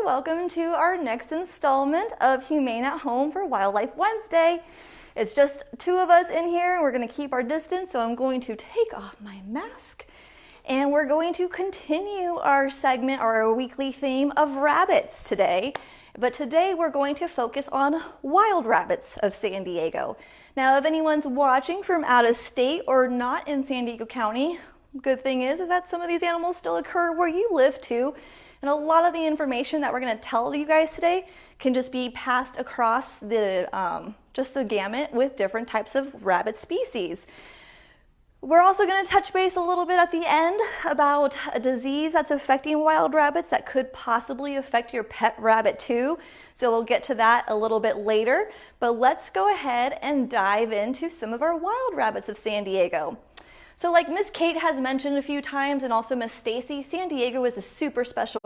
welcome to our next installment of Humane at Home for Wildlife Wednesday. It's just two of us in here and we're going to keep our distance, so I'm going to take off my mask and we're going to continue our segment or our weekly theme of rabbits today. But today we're going to focus on wild rabbits of San Diego. Now, if anyone's watching from out of state or not in San Diego County, good thing is that some of these animals still occur where you live too. And a lot of the information that we're going to tell you guys today can just be passed across the just the gamut with different types of rabbit species. We're also going to touch base a little bit at the end about a disease that's affecting wild rabbits that could possibly affect your pet rabbit too. So we'll get to that a little bit later. But let's go ahead and dive into some of our wild rabbits of San Diego. So like Miss Kate has mentioned a few times, and also Miss Stacy, San Diego is a super special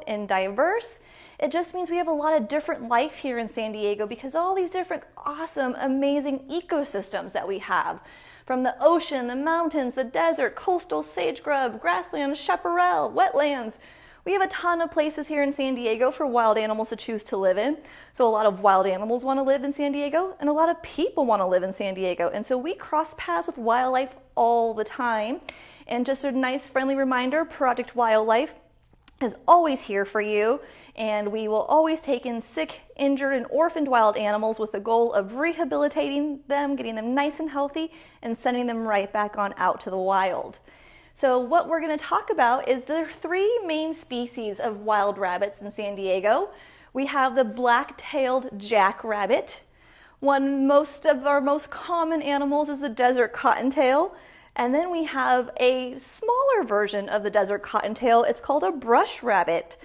and diverse. It just means we have a lot of different life here in San Diego because all these different awesome, amazing ecosystems that we have. From the ocean, the mountains, the desert, coastal sage grub, grassland, chaparral, wetlands. We have a ton of places here in San Diego for wild animals to choose to live in. So a lot of wild animals want to live in San Diego and a lot of people want to live in San Diego. And so we cross paths with wildlife all the time. And just a nice friendly reminder, Project Wildlife is always here for you. And we will always take in sick, injured, and orphaned wild animals with the goal of rehabilitating them, getting them nice and healthy, and sending them right back on out to the wild. So what we're going to talk about is there are three main species of wild rabbits in San Diego. We have the black-tailed jackrabbit. Most of our most common animals is the desert cottontail. And then we have a smaller version of the desert cottontail. It's called a brush rabbit.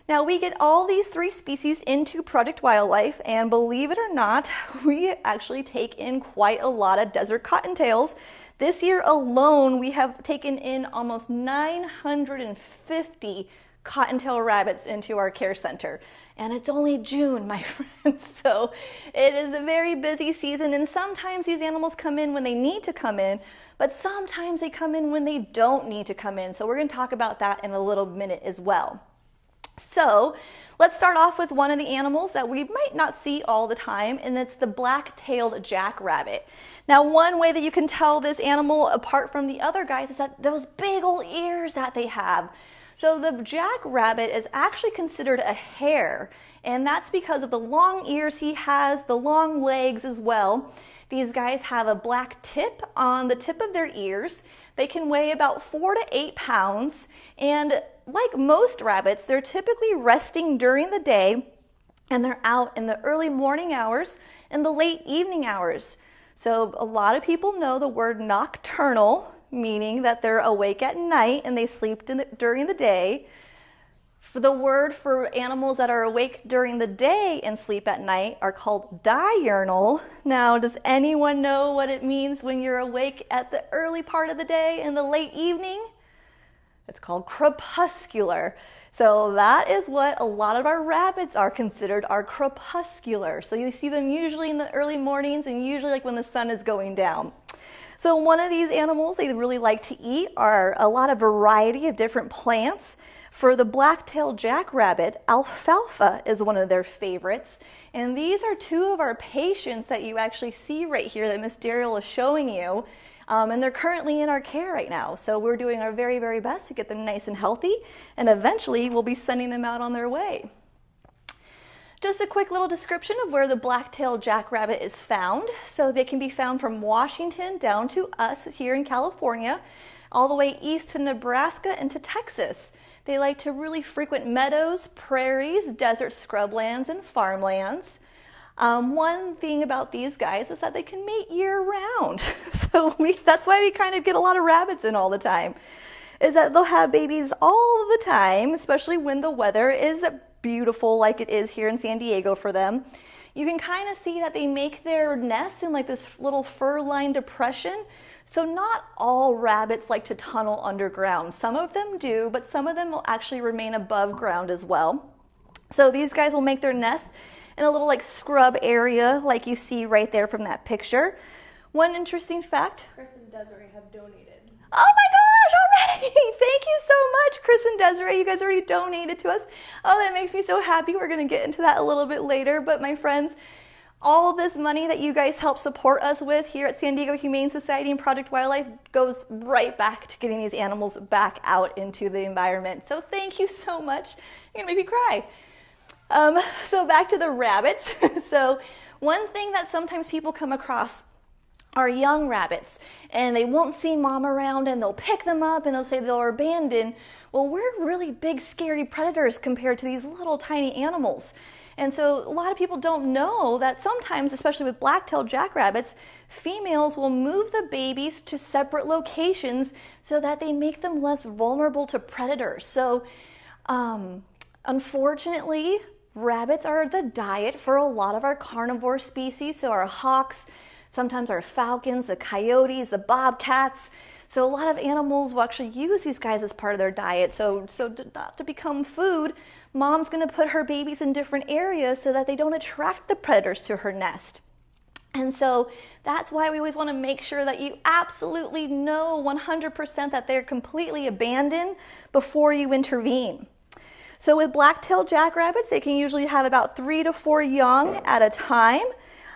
Now we get all these three species into Project Wildlife, and believe it or not, we actually take in quite a lot of desert cottontails. This year alone, we have taken in almost 950 cottontail rabbits into our care center. And it's only June, my friends, so it is a very busy season, and sometimes these animals come in when they need to come in, but sometimes they come in when they don't need to come in. So we're going to talk about that in a little minute as well. So let's start off with one of the animals that we might not see all the time, and it's the black-tailed jackrabbit. Now, one way that you can tell this animal apart from the other guys is that those big old ears that they have. So the jackrabbit is actually considered a hare, and that's because of the long ears he has, the long legs as well. These guys have a black tip on the tip of their ears. They can weigh about 4 to 8 pounds, and like most rabbits, they're typically resting during the day, and they're out in the early morning hours and the late evening hours. So a lot of people know the word nocturnal, meaning that they're awake at night and they sleep during the day. The word for animals that are awake during the day and sleep at night are called diurnal. Now, does anyone know what it means when you're awake at the early part of the day and the late evening? It's called crepuscular. So that is what a lot of our rabbits are considered, are crepuscular. So you see them usually in the early mornings and usually like when the sun is going down. So one of these animals they really like to eat are a lot of variety of different plants. For the black-tailed jackrabbit, alfalfa is one of their favorites. And these are two of our patients that you actually see right here that Miss Daryl is showing you. And they're currently in our care right now. So we're doing our very, very best to get them nice and healthy. And eventually we'll be sending them out on their way. Just a quick little description of where the black-tailed jackrabbit is found. So they can be found from Washington down to us here in California, all the way east to Nebraska and to Texas. They like to really frequent meadows, prairies, desert scrublands, and farmlands. One thing about these guys is that they can mate year-round. So that's why we kind of get a lot of rabbits in all the time, is that they'll have babies all the time, especially when the weather is beautiful like it is here in San Diego for them. You can kind of see that they make their nests in like this little fur-lined depression. So not all rabbits like to tunnel underground. Some of them do, but some of them will actually remain above ground as well. So these guys will make their nests in a little like scrub area like you see right there from that picture. One interesting fact. Chris and Desiree have donated. Oh my gosh, already! Thank you so much, Chris and Desiree. You guys already donated to us. Oh, that makes me so happy. We're going to get into that a little bit later. But my friends, all this money that you guys help support us with here at San Diego Humane Society and Project Wildlife goes right back to getting these animals back out into the environment. So thank you so much. You're going to make me cry. So back to the rabbits. So one thing that sometimes people come across are young rabbits, and they won't see mom around, and they'll pick them up and they'll say they're abandoned. Well, we're really big, scary predators compared to these little tiny animals. And so a lot of people don't know that sometimes, especially with black-tailed jackrabbits, females will move the babies to separate locations so that they make them less vulnerable to predators. So unfortunately, rabbits are the diet for a lot of our carnivore species, so our hawks, sometimes our falcons, the coyotes, the bobcats. So a lot of animals will actually use these guys as part of their diet. So not to become food, mom's going to put her babies in different areas so that they don't attract the predators to her nest. And so that's why we always want to make sure that you absolutely know 100% that they're completely abandoned before you intervene. So with black-tailed jackrabbits, they can usually have about 3 to 4 young at a time.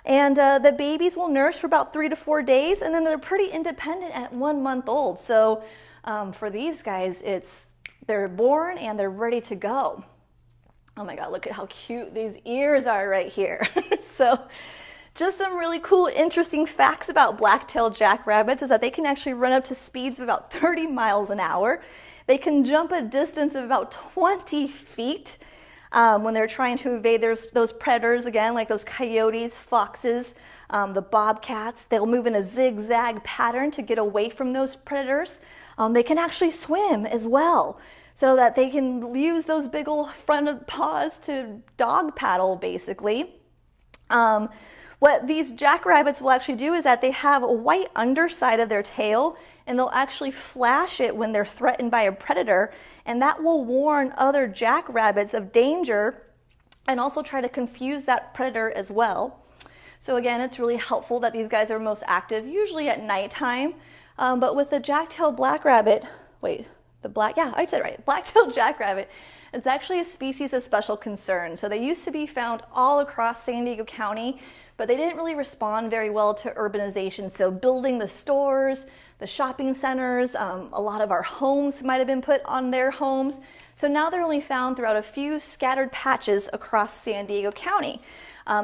And the babies will nurse for about 3 to 4 days, and then they're pretty independent at 1 month old. So for these guys, they're born and they're ready to go. Oh my God, look at how cute these ears are right here. So just some really cool, interesting facts about black-tailed jackrabbits is that they can actually run up to speeds of about 30 miles an hour. They can jump a distance of about 20 feet. When they're trying to evade those predators, again, like those coyotes, foxes, the bobcats. They'll move in a zigzag pattern to get away from those predators. They can actually swim as well, so that they can use those big old front paws to dog paddle, basically. What these jackrabbits will actually do is that they have a white underside of their tail, and they'll actually flash it when they're threatened by a predator, and that will warn other jackrabbits of danger and also try to confuse that predator as well. So again, it's really helpful that these guys are most active usually at nighttime. But with the black-tailed jackrabbit, it's actually a species of special concern. So they used to be found all across San Diego County, but they didn't really respond very well to urbanization. So building the stores, the shopping centers, a lot of our homes might have been put on their homes. So now they're only found throughout a few scattered patches across San Diego County.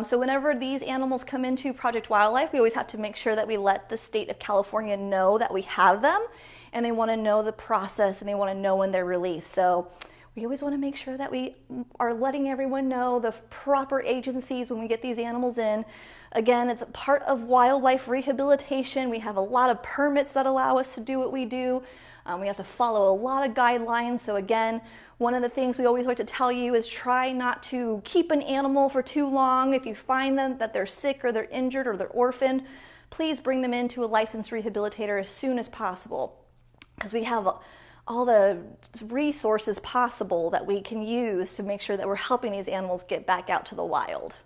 So whenever these animals come into Project Wildlife, we always have to make sure that we let the state of California know that we have them, and they want to know the process and they want to know when they're released. So we always want to make sure that we are letting everyone know the proper agencies when we get these animals in. Again, it's a part of wildlife rehabilitation. We have a lot of permits that allow us to do what we do. We have to follow a lot of guidelines. So again, one of the things we always like to tell you is try not to keep an animal for too long. If you find them that they're sick or they're injured or they're orphaned, please bring them into a licensed rehabilitator as soon as possible, because we have all the resources possible that we can use to make sure that we're helping these animals get back out to the wild.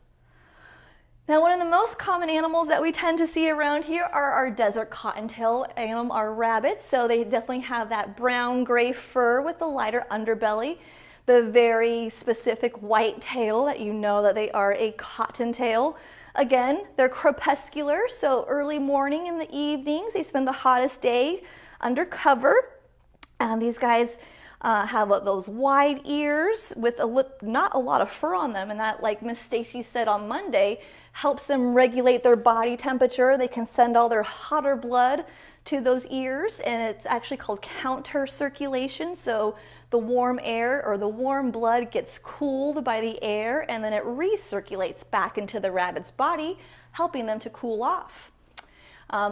Now, one of the most common animals that we tend to see around here are our desert cottontail animal, our rabbits. So they definitely have that brown-gray fur with the lighter underbelly, the very specific white tail that you know that they are a cottontail. Again, they're crepuscular, so early morning and the evenings, they spend the hottest day under cover. And these guys have those wide ears with not a lot of fur on them, and that, like Miss Stacy said on Monday, helps them regulate their body temperature. They can send all their hotter blood to those ears, and it's actually called counter circulation. So the warm air or the warm blood gets cooled by the air, and then it recirculates back into the rabbit's body, helping them to cool off.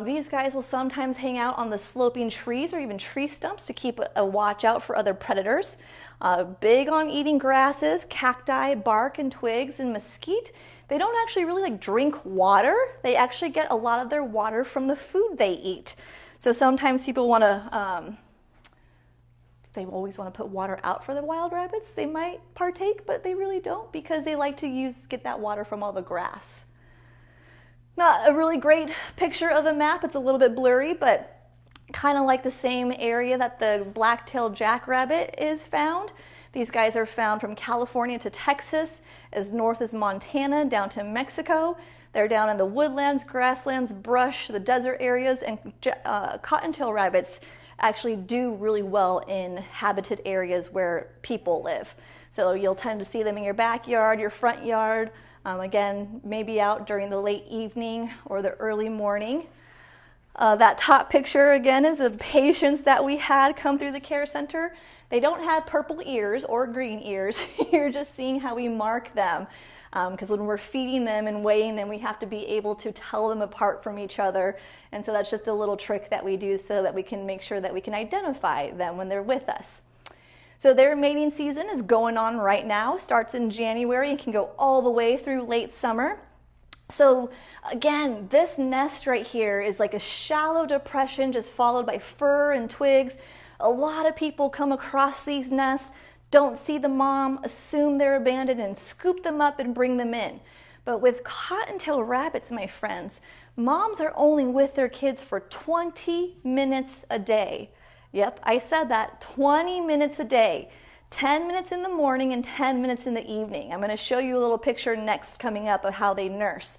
These guys will sometimes hang out on the sloping trees or even tree stumps to keep a watch out for other predators. Big on eating grasses, cacti, bark, and twigs, and mesquite. They don't actually really drink water. They actually get a lot of their water from the food they eat. So sometimes people want to, they always want to put water out for the wild rabbits. They might partake, but they really don't, because they like to get that water from all the grass. Not a really great picture of the map. It's a little bit blurry, but kind of like the same area that the Blacktailed Jackrabbit is found. These guys are found from California to Texas, as north as Montana, down to Mexico. They're down in the woodlands, grasslands, brush, the desert areas, and cottontail rabbits actually do really well in habited areas where people live. So you'll tend to see them in your backyard, your front yard, again, maybe out during the late evening or the early morning. That top picture again is of patients that we had come through the care center. They don't have purple ears or green ears. You're just seeing how we mark them. Because when we're feeding them and weighing them, we have to be able to tell them apart from each other. And so that's just a little trick that we do so that we can make sure that we can identify them when they're with us. So their mating season is going on right now, starts in January and can go all the way through late summer. So again, this nest right here is like a shallow depression just followed by fur and twigs. A lot of people come across these nests, don't see the mom, assume they're abandoned and scoop them up and bring them in. But with cottontail rabbits, my friends, moms are only with their kids for 20 minutes a day. Yep, I said that, 20 minutes a day. 10 minutes in the morning and 10 minutes in the evening. I'm going to show you a little picture next coming up of how they nurse.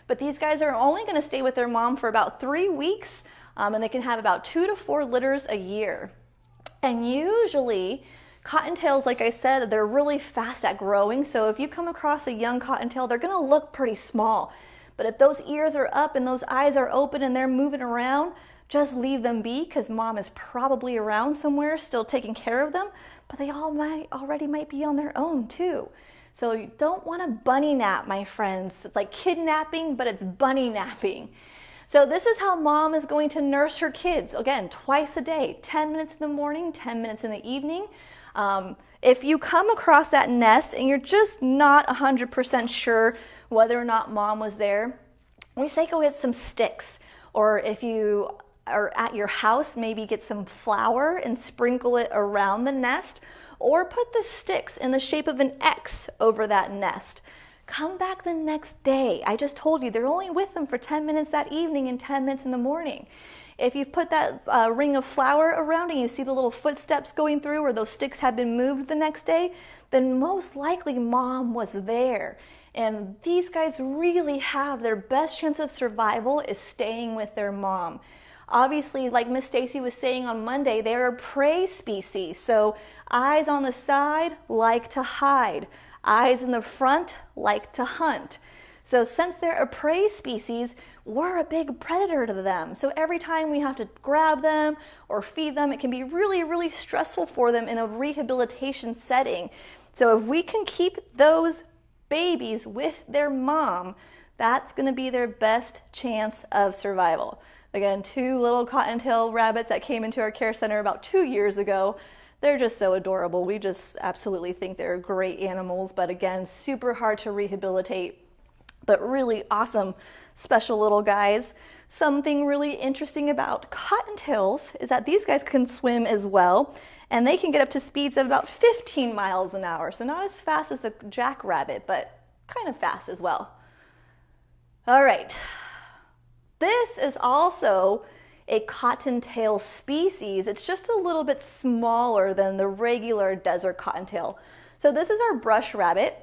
But these guys are only going to stay with their mom for about 3 weeks, and they can have about 2 to 4 litters a year. And usually, cottontails, like I said, they're really fast at growing. So if you come across a young cottontail, they're going to look pretty small. But if those ears are up and those eyes are open and they're moving around, just leave them be, because mom is probably around somewhere still taking care of them, but they already might be on their own too. So you don't want to bunny nap, my friends. It's like kidnapping, but it's bunny napping. So this is how mom is going to nurse her kids. Again, twice a day, 10 minutes in the morning, 10 minutes in the evening. If you come across that nest and you're just not 100% sure whether or not mom was there, we say go get some sticks. Or if you are at your house, maybe get some flour and sprinkle it around the nest, or put the sticks in the shape of an X over that nest. Come back the next day. I just told you they're only with them for 10 minutes that evening and 10 minutes in the morning. If you've put that ring of flour around and you see the little footsteps going through where those sticks have been moved the next day, then most likely mom was there. And these guys really have their best chance of survival is staying with their mom. Obviously, like Miss Stacy was saying on Monday, they're a prey species. So eyes on the side like to hide. Eyes in the front like to hunt. So since they're a prey species, we're a big predator to them. So every time we have to grab them or feed them, it can be really, really stressful for them in a rehabilitation setting. So if we can keep those babies with their mom, that's going to be their best chance of survival. Again, 2 little cottontail rabbits that came into our care center about 2 years ago. They're just so adorable. We just absolutely think they're great animals, but again, super hard to rehabilitate, but really awesome, special little guys. Something really interesting about cottontails is that these guys can swim as well, and they can get up to speeds of about 15 miles an hour. So not as fast as the jackrabbit, but kind of fast as well. All right. This is also a cottontail species. It's just a little bit smaller than the regular desert cottontail. So this is our brush rabbit.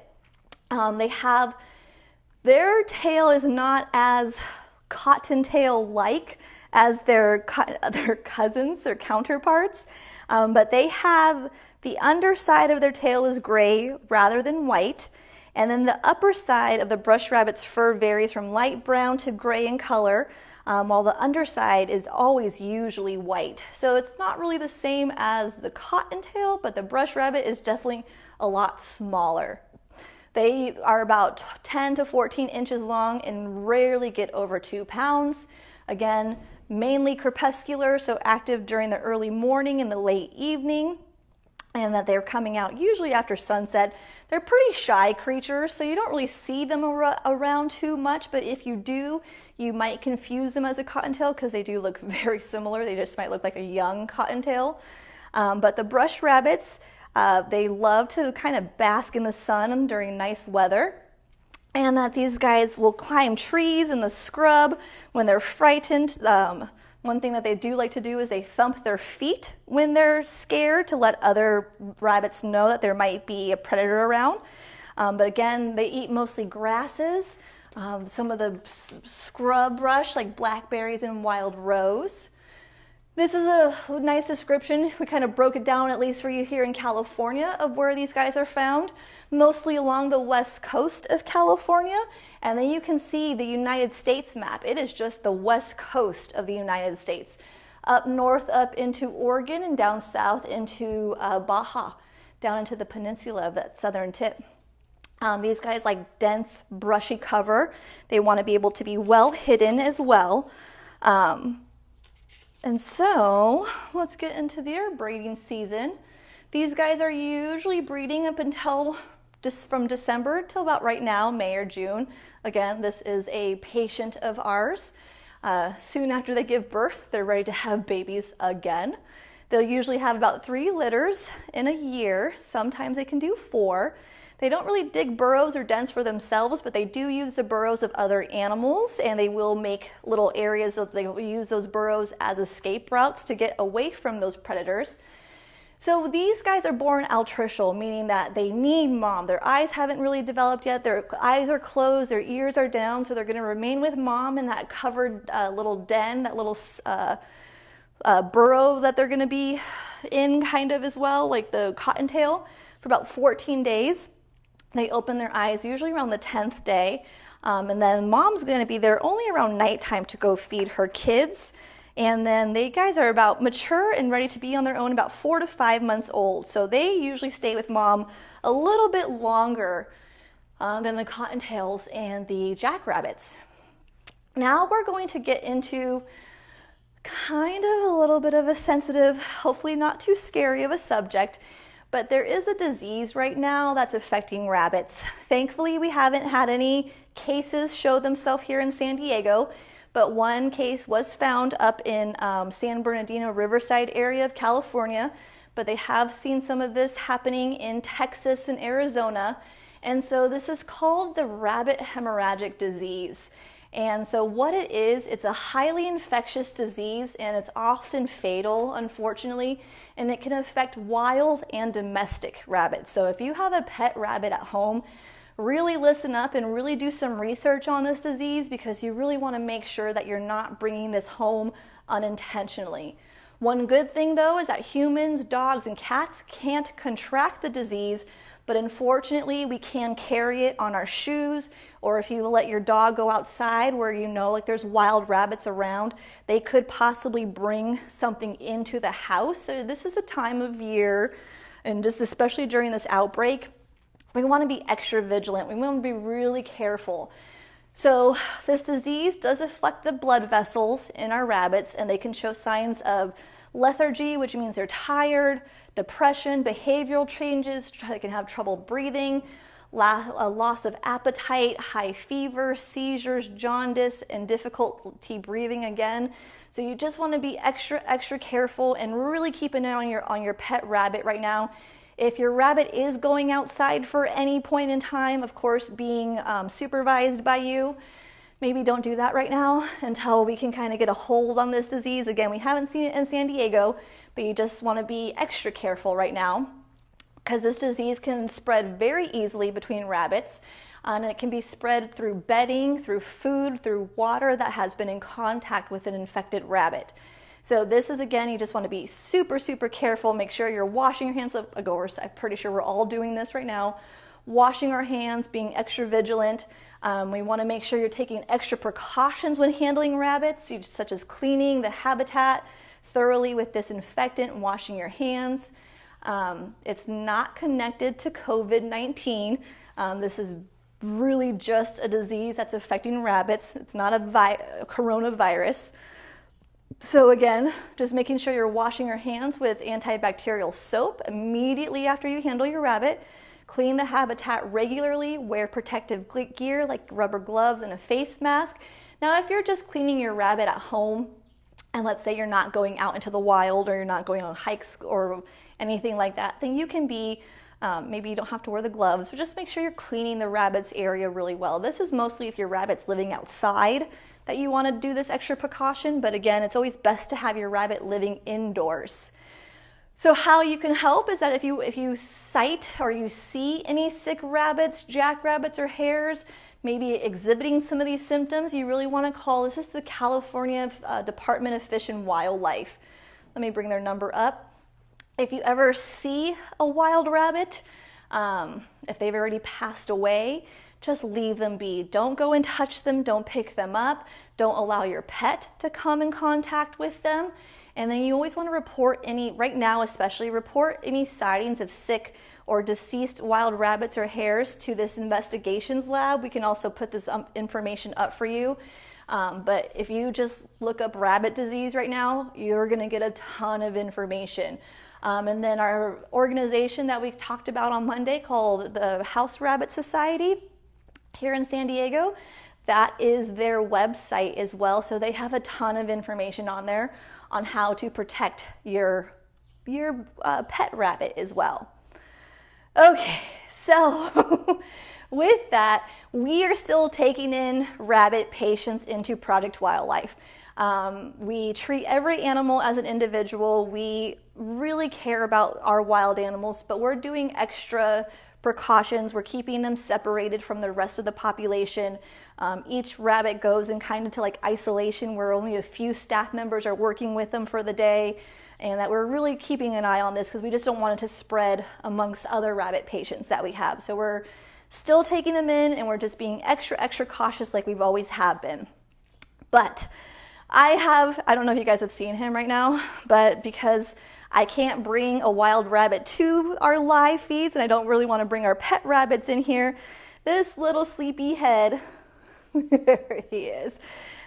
Their tail is not as cottontail-like as their cousins, their counterparts, but they have the underside of their tail is gray rather than white. And then the upper side of the brush rabbit's fur varies from light brown to gray in color, while the underside is always usually white. So it's not really the same as the cottontail, but the brush rabbit is definitely a lot smaller. They are about 10 to 14 inches long and rarely get over 2 pounds. Again, mainly crepuscular, so active during the early morning and the late evening, and that they're coming out usually after sunset. They're pretty shy creatures, so you don't really see them around too much, but if you do, you might confuse them as a cottontail because they do look very similar. They just might look like a young cottontail. But the brush rabbits, they love to kind of bask in the sun during nice weather. and that these guys will climb trees in the scrub when they're frightened. One thing that they do like to do is they thump their feet when they're scared to let other rabbits know that there might be a predator around. But again, they eat mostly grasses, some of the scrub brush like blackberries and wild rose. This is a nice description. We kind of broke it down, at least for you here in California, of where these guys are found, mostly along the west coast of California. And then you can see the United States map. It is just the west coast of the United States. Up north, up into Oregon, and down south into Baja, down into the peninsula of that southern tip. These guys like dense, brushy cover. They want to be able to be well hidden as well. And so let's get into their breeding season. These guys are usually breeding up until just from December till about right now, May or June. Again, this is a patient of ours. Soon after they give birth, they're ready to have babies again. They'll usually have about 3 litters in a year. Sometimes they can do 4. They don't really dig burrows or dens for themselves, but they do use the burrows of other animals, and they will make little areas they will use those burrows as escape routes to get away from those predators. So these guys are born altricial, meaning that they need mom. Their eyes haven't really developed yet. Their eyes are closed, their ears are down, so they're going to remain with mom in that covered little den, that little burrow that they're going to be in kind of as well, like the Cottontail, for about 14 days. They open their eyes usually around the 10th day, and then mom's going to be there only around nighttime to go feed her kids. And then they guys are about mature and ready to be on their own about 4 to 5 months old. So they usually stay with mom a little bit longer than the Cottontails and the Jackrabbits. Now we're going to get into kind of a little bit of a sensitive, hopefully not too scary of a subject. But there is a disease right now that's affecting rabbits. Thankfully, we haven't had any cases show themselves here in San Diego, but one case was found up in San Bernardino Riverside area of California, but they have seen some of this happening in Texas and Arizona. And so this is called the Rabbit Hemorrhagic Disease. And so what it is, it's a highly infectious disease, and it's often fatal, unfortunately, and it can affect wild and domestic rabbits. So if you have a pet rabbit at home, really listen up and really do some research on this disease, because you really want to make sure that you're not bringing this home unintentionally. One good thing though is that humans, dogs, and cats can't contract the disease, but unfortunately we can carry it on our shoes, or if you let your dog go outside where you know like there's wild rabbits around, they could possibly bring something into the house. So this is a time of year, and just especially during this outbreak, we want to be extra vigilant. We want to be really careful. So this disease does affect the blood vessels in our rabbits, and they can show signs of lethargy, which means they're tired, depression, behavioral changes, they can have trouble breathing, a loss of appetite, high fever, seizures, jaundice, and difficulty breathing again. So you just want to be extra careful and really keep an eye on your pet rabbit right now. If your rabbit is going outside for any point in time, of course being supervised by you, maybe don't do that right now until we can kind of get a hold on this disease. Again, we haven't seen it in San Diego, but you just want to be extra careful right now, because this disease can spread very easily between rabbits, and it can be spread through bedding, through food, through water that has been in contact with an infected rabbit. So this is, again, you just want to be super careful. Make sure you're washing your hands. I'm pretty sure we're all doing this right now. Washing our hands, being extra vigilant. We want to make sure you're taking extra precautions when handling rabbits, such as cleaning the habitat thoroughly with disinfectant and washing your hands. It's not connected to COVID-19. This is really just a disease that's affecting rabbits. It's not a coronavirus. So again, just making sure you're washing your hands with antibacterial soap immediately after you handle your rabbit. Clean the habitat regularly, wear protective gear like rubber gloves and a face mask. Now, if you're just cleaning your rabbit at home, and let's say you're not going out into the wild, or you're not going on hikes or anything like that, then you can be Maybe you don't have to wear the gloves, but just make sure you're cleaning the rabbit's area really well. This is mostly if your rabbit's living outside that you want to do this extra precaution, but again, it's always best to have your rabbit living indoors. So how you can help is that if you sight or you see any sick rabbits, jackrabbits, or hares, maybe exhibiting some of these symptoms, you really want to call. This is the California Department of Fish and Wildlife. Let me bring their number up. If you ever see a wild rabbit, if they've already passed away, just leave them be. Don't go and touch them. Don't pick them up. Don't allow your pet to come in contact with them. And then you always want to report right now especially, report any sightings of sick or deceased wild rabbits or hares to this investigations lab. We can also put this information up for you. But if you just look up rabbit disease right now, you're going to get a ton of information. And then our organization that we talked about on Monday called the House Rabbit Society here in San Diego, that is their website as well. So they have a ton of information on there on how to protect your pet rabbit as well. Okay, so with that, we are still taking in rabbit patients into Project Wildlife. We treat every animal as an individual. We really care about our wild animals, but we're doing extra precautions. We're keeping them separated from the rest of the population. Each rabbit goes in kind of to like isolation where only a few staff members are working with them for the day, and that we're really keeping an eye on this because we just don't want it to spread amongst other rabbit patients that we have. So we're still taking them in, and we're just being extra cautious like we've always have been. But I don't know if you guys have seen him right now, but because I can't bring a wild rabbit to our live feeds and I don't really want to bring our pet rabbits in here, this little sleepy head, there he is.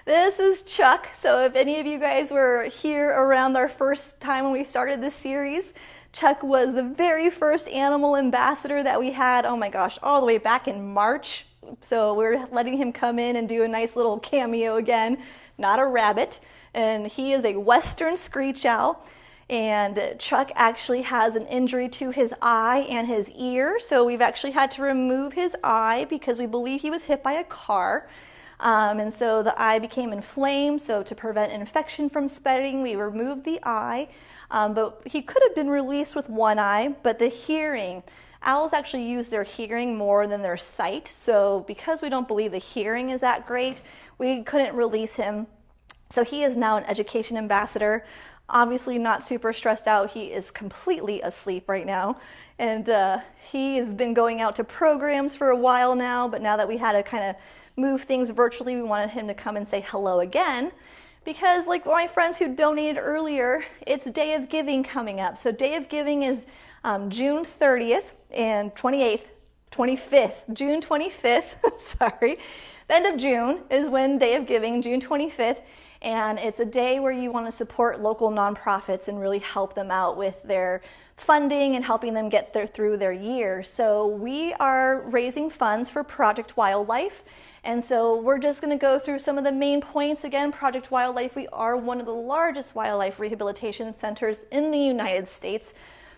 This is Chuck. So if any of you guys were here around our first time when we started this series, Chuck was the very first animal ambassador that we had, oh my gosh, all the way back in March. So we're letting him come in and do a nice little cameo again, not a rabbit. And he is a Western screech owl. And Chuck actually has an injury to his eye and his ear. So we've actually had to remove his eye because we believe he was hit by a car. And so the eye became inflamed. So to prevent infection from spreading, we removed the eye. But he could have been released with one eye, but the hearing, owls actually use their hearing more than their sight. So because we don't believe the hearing is that great, we couldn't release him. So he is now an education ambassador. Obviously not super stressed out. He is completely asleep right now. And he has been going out to programs for a while now, but now that we had to kind of move things virtually, we wanted him to come and say hello again. Because like my friends who donated earlier, it's Day of Giving coming up. So Day of Giving is June 30th and 25th, June 25th, sorry. The end of June is when Day of Giving, June 25th. And it's a day where you want to support local nonprofits and really help them out with their funding and helping them get through their year. So we are raising funds for Project Wildlife. And so we're just going to go through some of the main points. Again, Project Wildlife, we are one of the largest wildlife rehabilitation centers in the United States.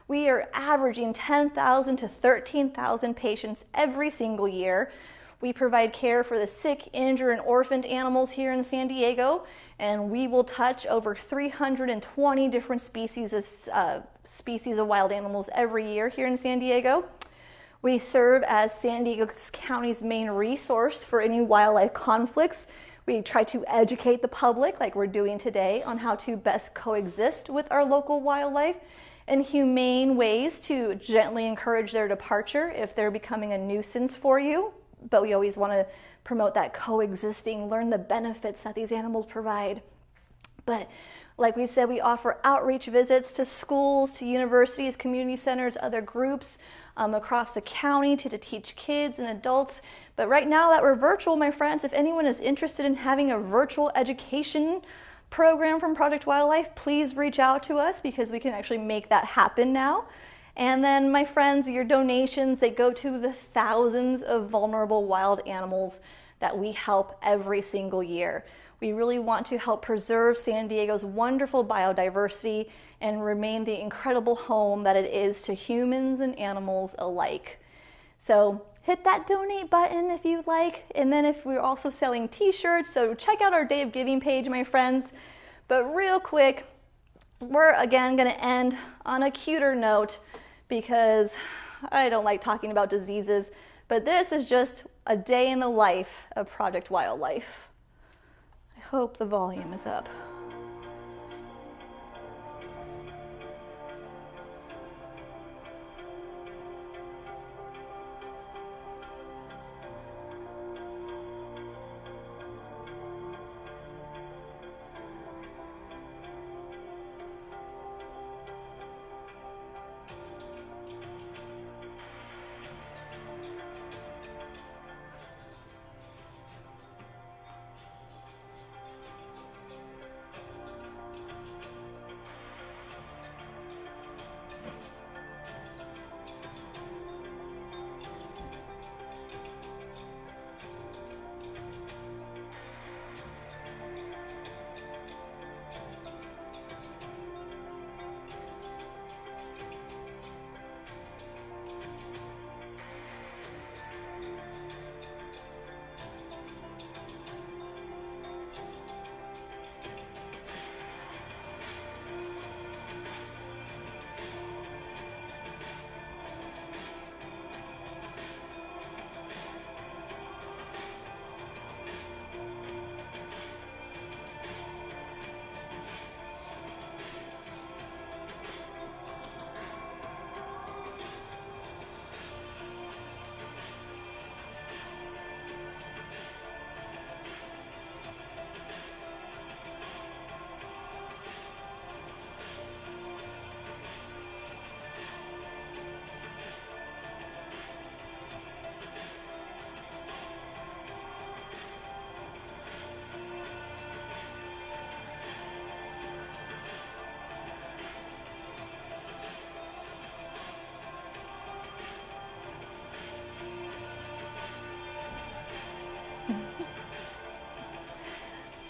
We are averaging 10,000 to 13,000 patients every single year. We provide care for the sick, injured, and orphaned animals here in San Diego, and we will touch over 320 different species of wild animals every year here in San Diego. We serve as San Diego County's main resource for any wildlife conflicts. We try to educate the public, like we're doing today, on how to best coexist with our local wildlife and humane ways to gently encourage their departure if they're becoming a nuisance for you. But we always want to promote that coexisting, learn the benefits that these animals provide. But like we said, we offer outreach visits to schools, to universities, community centers, other groups across the county to teach kids and adults. But right now that we're virtual, my friends, if anyone is interested in having a virtual education program from Project Wildlife, please reach out to us because we can actually make that happen now. And then, my friends, your donations, they go to the thousands of vulnerable wild animals that we help every single year. We really want to help preserve San Diego's wonderful biodiversity and remain the incredible home that it is to humans and animals alike. So hit that donate button if you'd like. And then if we're also selling t-shirts, so check out our Day of Giving page, my friends. But real quick, we're again gonna end on a cuter note because I don't like talking about diseases, but this is just a day in the life of Project Wildlife. I hope the volume is up.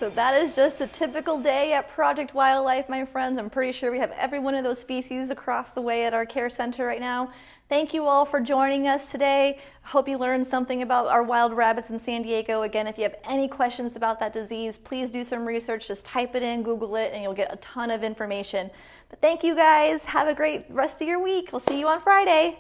So that is just a typical day at Project Wildlife, my friends. I'm pretty sure we have every one of those species across the way at our care center right now. Thank you all for joining us today. I hope you learned something about our wild rabbits in San Diego. Again, if you have any questions about that disease, please do some research. Just type it in, Google it, and you'll get a ton of information. But thank you guys. Have a great rest of your week. We'll see you on Friday.